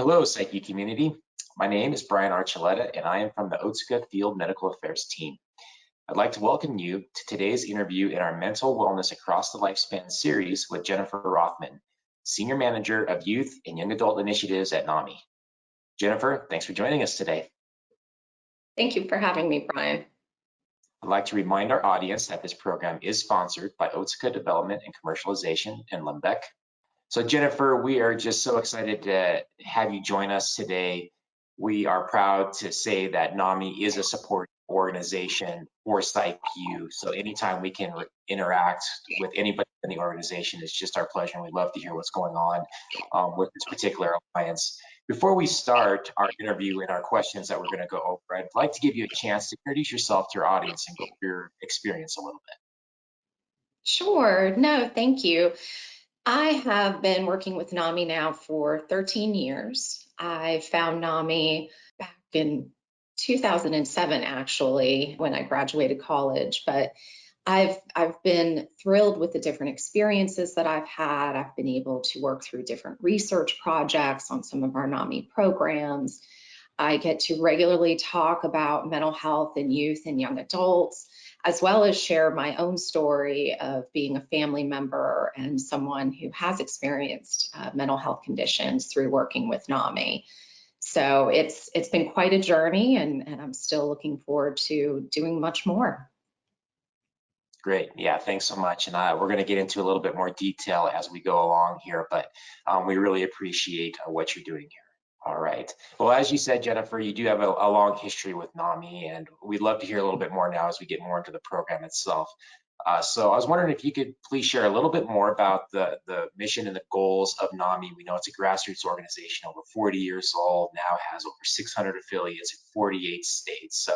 Hello, PsychU community. My name is Bryan Archuleta, and I am from the Otsuka Field Medical Affairs team. I'd like to welcome you to today's interview in our Mental Wellness Across the Lifespan series with Jennifer Rothman, Senior Manager of Youth and Young Adult Initiatives at NAMI. Jennifer, thanks for joining us today. Thank you for having me, Bryan. I'd like to remind our audience that this program is sponsored by Otsuka Development and Commercialization in Lembeck. So Jennifer, we are just so excited to have you join us today. We are proud to say that NAMI is a support organization for PsychU. So anytime we can interact with anybody in the organization, it's just our pleasure, and we'd love to hear what's going on with this particular alliance. Before we start our interview and our questions that we're going to go over, I'd like to give you a chance to introduce yourself to your audience and go over your experience a little bit. Sure. No, thank you. I have been working with NAMI now for 13 years. I found NAMI back in 2007, actually, when I graduated college. But I've been thrilled with the different experiences that I've had. I've been able to work through different research projects on some of our NAMI programs. I get to regularly talk about mental health in youth and young adults, as well as share my own story of being a family member and someone who has experienced mental health conditions through working with NAMI. So it's been quite a journey, and I'm still looking forward to doing much more. Great. Yeah, thanks so much. And we're going to get into a little bit more detail as we go along here, but we really appreciate what you're doing here. All right. Well, as you said, Jennifer, you do have a long history with NAMI, and we'd love to hear a little bit more now as we get more into the program itself. So I was wondering if you could please share a little bit more about the mission and the goals of NAMI. We know it's a grassroots organization, over 40 years old, now has over 600 affiliates in 48 states. So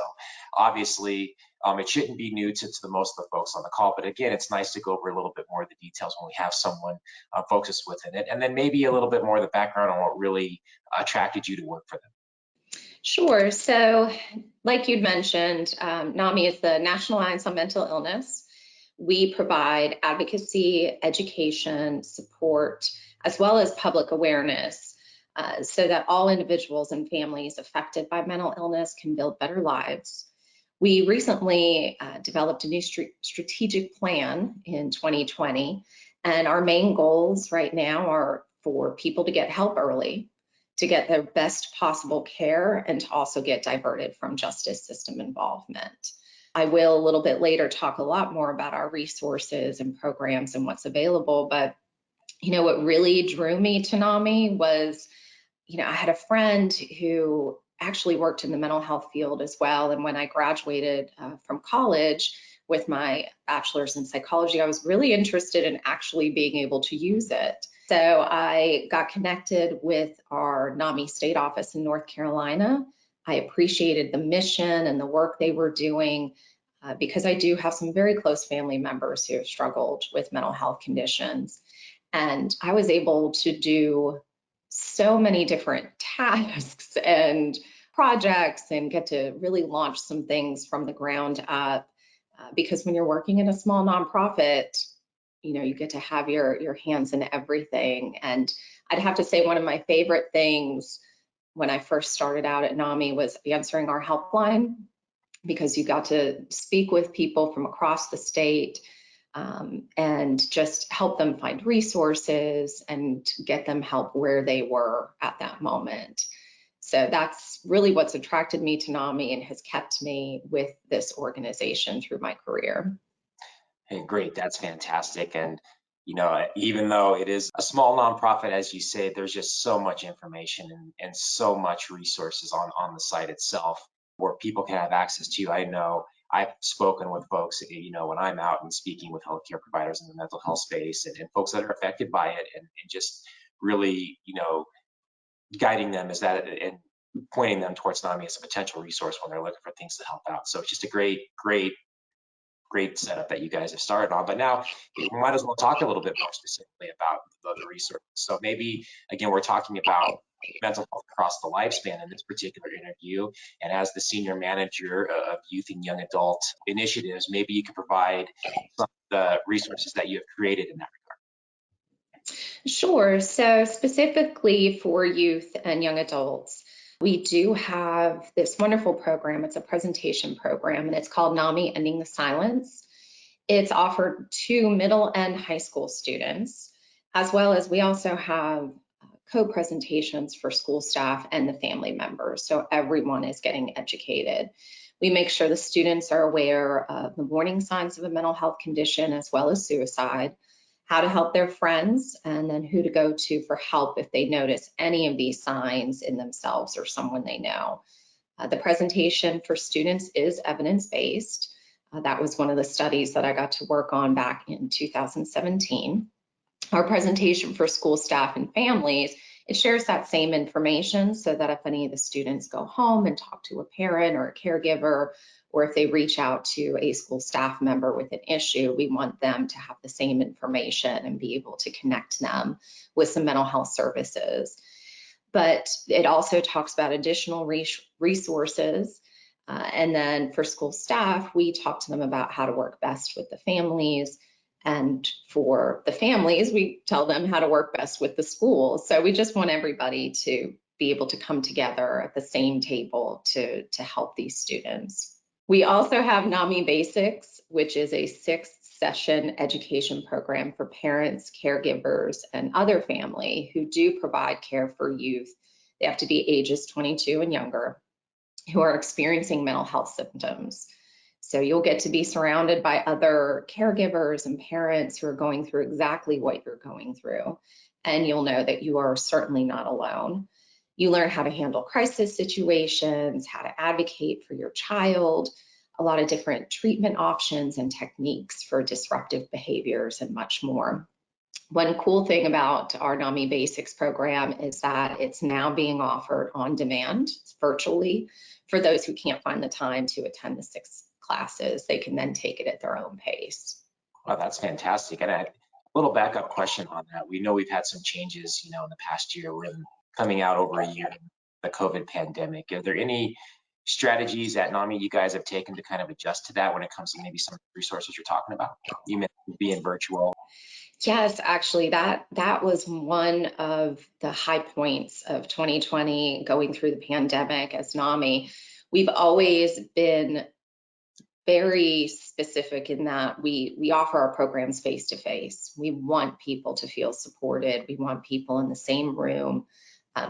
obviously, it shouldn't be new to the most of the folks on the call, but again, it's nice to go over a little bit more of the details when we have someone focused within it, and then maybe a little bit more of the background on what really attracted you to work for them. Sure. So like you'd mentioned, NAMI is the National Alliance on Mental Illness. We provide advocacy, education, support, as well as public awareness so that all individuals and families affected by mental illness can build better lives. We recently developed a new strategic plan in 2020, and our main goals right now are for people to get help early, to get their best possible care, and to also get diverted from justice system involvement. I will a little bit later talk a lot more about our resources and programs and what's available, but what really drew me to NAMI was, I had a friend who actually worked in the mental health field as well, and when I graduated from college with my bachelor's in psychology, I was really interested in actually being able to use it. So I got connected with our NAMI state office in North Carolina. I appreciated the mission and the work they were doing because I do have some very close family members who have struggled with mental health conditions. And I was able to do so many different tasks and projects and get to really launch some things from the ground up because when you're working in a small nonprofit, you get to have your hands in everything. And I'd have to say one of my favorite things when I first started out at NAMI was answering our helpline, because you got to speak with people from across the state and just help them find resources and get them help where they were at that moment. So that's really what's attracted me to NAMI and has kept me with this organization through my career. Hey, great. That's fantastic. And even though it is a small nonprofit, as you say, there's just so much information and so much resources on the site itself where people can have access to. I know I've spoken with folks, when I'm out and speaking with healthcare providers in the mental health space and folks that are affected by it, and just really, guiding them and pointing them towards NAMI as a potential resource when they're looking for things to help out. So it's just a great setup that you guys have started on. But now we might as well talk a little bit more specifically about the resources. So maybe, again, we're talking about mental health across the lifespan in this particular interview. And as the senior manager of youth and young adult initiatives, maybe you could provide some of the resources that you have created in that regard. Sure. So specifically for youth and young adults, we do have this wonderful program. It's a presentation program, and it's called NAMI, Ending the Silence. It's offered to middle and high school students, as well as we also have co-presentations for school staff and the family members. So everyone is getting educated. We make sure the students are aware of the warning signs of a mental health condition as well as suicide, how to help their friends, and then who to go to for help if they notice any of these signs in themselves or someone they know. The presentation for students is evidence-based. That was one of the studies that I got to work on back in 2017. Our presentation for school staff and families, it shares that same information so that if any of the students go home and talk to a parent or a caregiver, or if they reach out to a school staff member with an issue, we want them to have the same information and be able to connect them with some mental health services. But it also talks about additional resources. And then for school staff, we talk to them about how to work best with the families. And for the families, we tell them how to work best with the schools. So we just want everybody to be able to come together at the same table to help these students. We also have NAMI Basics, which is a 6-session education program for parents, caregivers, and other family who do provide care for youth. They have to be ages 22 and younger who are experiencing mental health symptoms. So you'll get to be surrounded by other caregivers and parents who are going through exactly what you're going through. And you'll know that you are certainly not alone. You learn how to handle crisis situations, how to advocate for your child, a lot of different treatment options and techniques for disruptive behaviors, and much more. One cool thing about our NAMI Basics program is that it's now being offered on demand virtually for those who can't find the time to attend the 6 classes. They can then take it at their own pace. Wow, that's fantastic. And a little backup question on that. We know we've had some changes, in the past year. We're coming out over a year in the COVID pandemic. Are there any strategies at NAMI you guys have taken to kind of adjust to that when it comes to maybe some resources you're talking about? You mentioned being virtual. Yes, actually, that was one of the high points of 2020 going through the pandemic as NAMI. We've always been very specific in that we offer our programs face to face. We want people to feel supported. We want people in the same room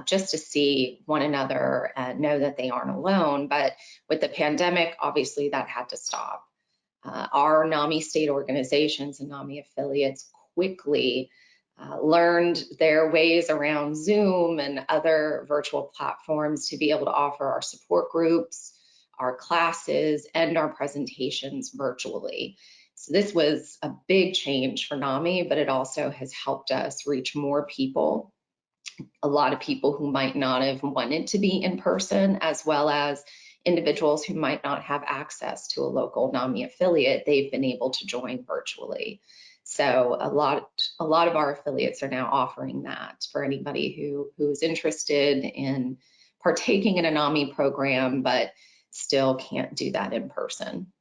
just to see one another and know that they aren't alone. But with the pandemic, obviously that had to stop. Our NAMI state organizations and NAMI affiliates quickly learned their ways around Zoom and other virtual platforms to be able to offer our support groups, our classes, and our presentations virtually. So this was a big change for NAMI, but it also has helped us reach more people, a lot of people who might not have wanted to be in person, as well as individuals who might not have access to a local NAMI affiliate. They've been able to join virtually. So a lot of our affiliates are now offering that for anybody who is interested in partaking in a NAMI program, but still can't do that in person.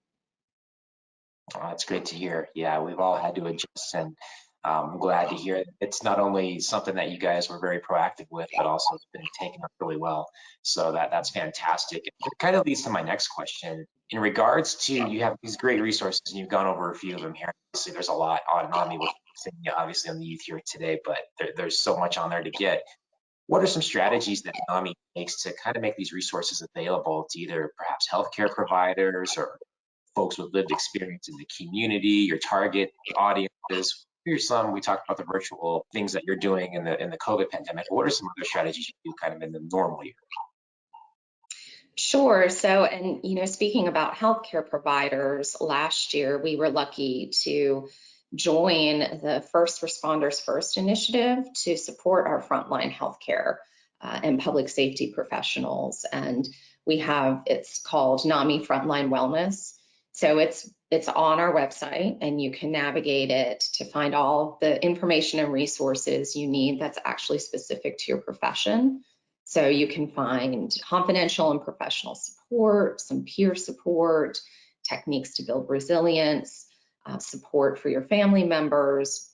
Oh, that's great to hear. Yeah, we've all had to adjust, and I'm glad to hear it's not only something that you guys were very proactive with, but also it's been taken up really well. So that's fantastic. It kind of leads to my next question. In regards to, you have these great resources, and you've gone over a few of them here. Obviously, there's a lot on NAMI, obviously on the youth here today, but there's so much on there to get. What are some strategies that NAMI takes to kind of make these resources available to either perhaps healthcare providers or folks with lived experience in the community, your target audiences? Here's some. We talked about the virtual things that you're doing in the COVID pandemic. What are some other strategies you do kind of in the normal year? Sure. So, and speaking about healthcare providers, last year we were lucky to join the First Responders First initiative to support our frontline healthcare and public safety professionals. And it's called NAMI Frontline Wellness. So it's on our website, and you can navigate it to find all the information and resources you need that's actually specific to your profession. So you can find confidential and professional support, some peer support, techniques to build resilience, support for your family members,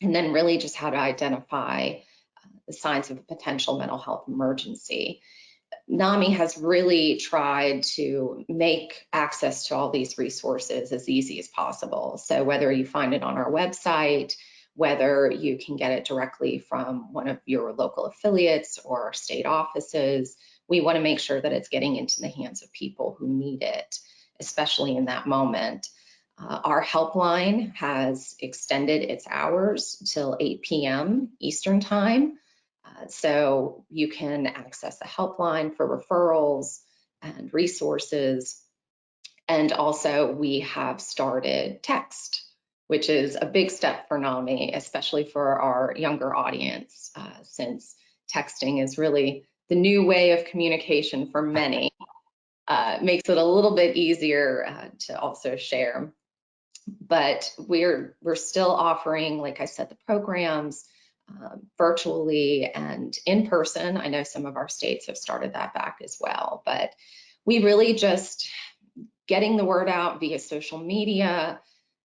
and then really just how to identify the signs of a potential mental health emergency. NAMI has really tried to make access to all these resources as easy as possible. So whether you find it on our website, whether you can get it directly from one of your local affiliates or our state offices, we want to make sure that it's getting into the hands of people who need it, especially in that moment. Our helpline has extended its hours till 8 p.m. Eastern Time. So you can access the helpline for referrals and resources. And also we have started text, which is a big step for NAMI, especially for our younger audience, since texting is really the new way of communication for many. Makes it a little bit easier to also share. But we're still offering, like I said, the programs virtually and in person. I know some of our states have started that back as well, but we really just getting the word out via social media,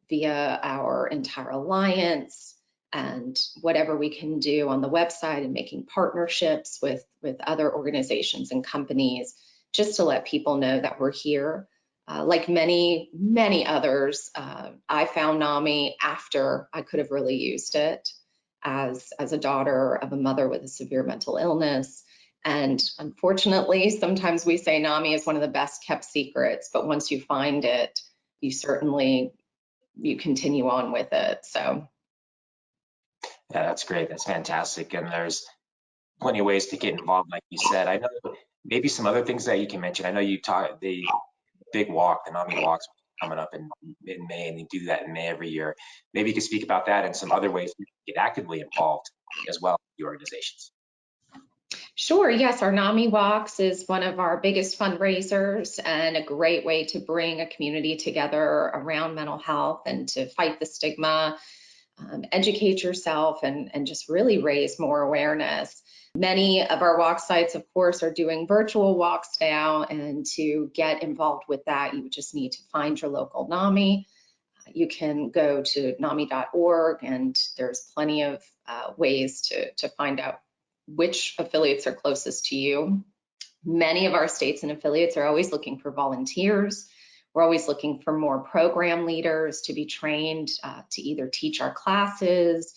via our entire alliance, and whatever we can do on the website and making partnerships with other organizations and companies, just to let people know that we're here. Like many others, I found NAMI after I could have really used it as a daughter of a mother with a severe mental illness. And unfortunately, sometimes we say NAMI is one of the best kept secrets, but once you find it, you continue on with it. So Yeah, that's great. That's fantastic. And there's plenty of ways to get involved, like you said. I know maybe some other things that you can mention. I know you talk the big walk, the NAMI walks coming up in May, and you do that in May every year. Maybe you could speak about that and some other ways you can get actively involved as well with the organizations. sure, yes, our NAMI Walks is one of our biggest fundraisers and a great way to bring a community together around mental health and to fight the stigma, educate yourself, and just really raise more awareness. Many of our walk sites, of course, are doing virtual walks now, and to get involved with that, you just need to find your local NAMI. You can go to NAMI.org, and there's plenty of ways to find out which affiliates are closest to you. Many of our states and affiliates are always looking for volunteers. We're always looking for more program leaders to be trained to either teach our classes,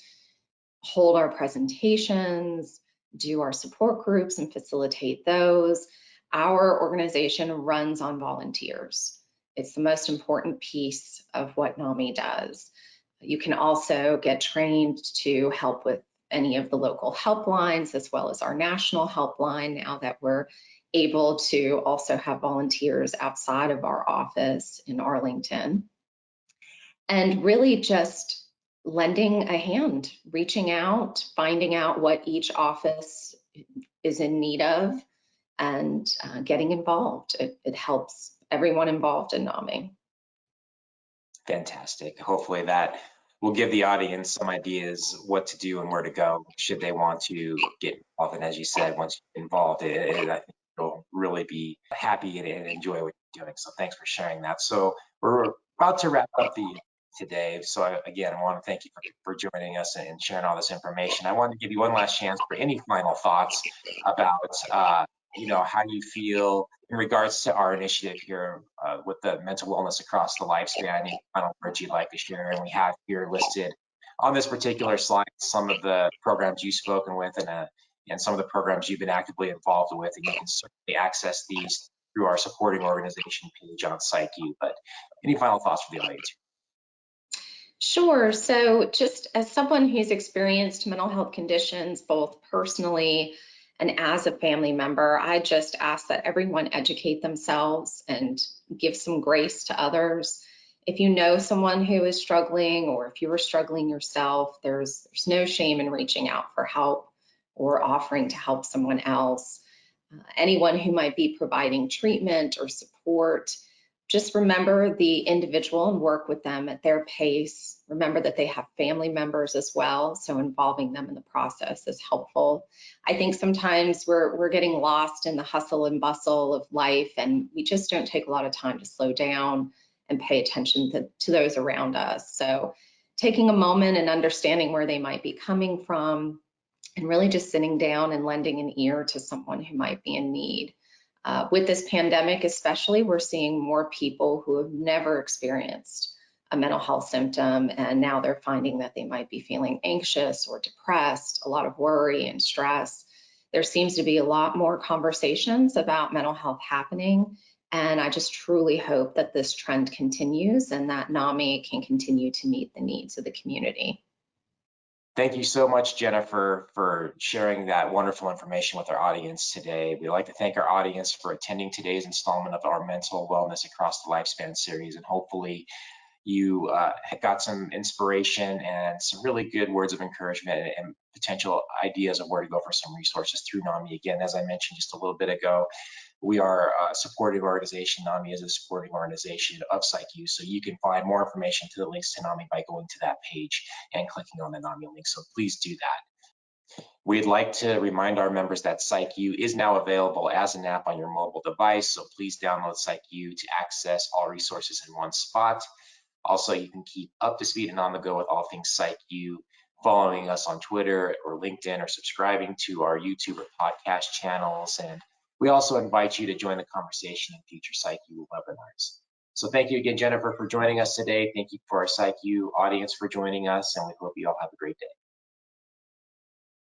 hold our presentations, do our support groups and facilitate those. Our organization runs on volunteers. It's the most important piece of what NAMI does. You can also get trained to help with any of the local helplines, as well as our national helpline, now that we're able to also have volunteers outside of our office in Arlington. And really just lending a hand, reaching out, finding out what each office is in need of, and getting involved. It helps everyone involved in NAMI. Fantastic. Hopefully that will give the audience some ideas what to do and where to go should they want to get involved. And as you said, once you're involved, I think you'll really be happy and enjoy what you're doing. So thanks for sharing that. So we're about to wrap up today. So again, I want to thank you for joining us and sharing all this information. I want to give you one last chance for any final thoughts about how you feel in regards to our initiative here with the mental wellness across the lifespan. Any final words you'd like to share? And we have here listed on this particular slide some of the programs you've spoken with and some of the programs you've been actively involved with, and you can certainly access these through our supporting organization page on PsychU. But any final thoughts for the audience? Sure. So just as someone who's experienced mental health conditions, both personally and as a family member, I just ask that everyone educate themselves and give some grace to others. If you know someone who is struggling, or if you are struggling yourself, there's no shame in reaching out for help or offering to help someone else. Anyone who might be providing treatment or support, just remember the individual and work with them at their pace. Remember that they have family members as well, so involving them in the process is helpful. I think sometimes we're getting lost in the hustle and bustle of life, and we just don't take a lot of time to slow down and pay attention to those around us. So taking a moment and understanding where they might be coming from, and really just sitting down and lending an ear to someone who might be in need. With this pandemic especially, we're seeing more people who have never experienced a mental health symptom, and now they're finding that they might be feeling anxious or depressed, a lot of worry and stress. There seems to be a lot more conversations about mental health happening, and I just truly hope that this trend continues and that NAMI can continue to meet the needs of the community. Thank you so much, Jennifer, for sharing that wonderful information with our audience today. We'd like to thank our audience for attending today's installment of our Mental Wellness Across the Lifespan series, and hopefully you got some inspiration and some really good words of encouragement and potential ideas of where to go for some resources through NAMI. Again, as I mentioned just a little bit ago, we are a supportive organization. NAMI is a supporting organization of PsychU, so you can find more information to the links to NAMI by going to that page and clicking on the NAMI link, so please do that. We'd like to remind our members that PsychU is now available as an app on your mobile device, so please download PsychU to access all resources in one spot. Also, you can keep up to speed and on the go with all things PsychU, following us on Twitter or LinkedIn, or subscribing to our YouTube or podcast channels. And we also invite you to join the conversation in future PsychU webinars. So thank you again, Jennifer, for joining us today. Thank you for our PsychU audience for joining us, and we hope you all have a great day.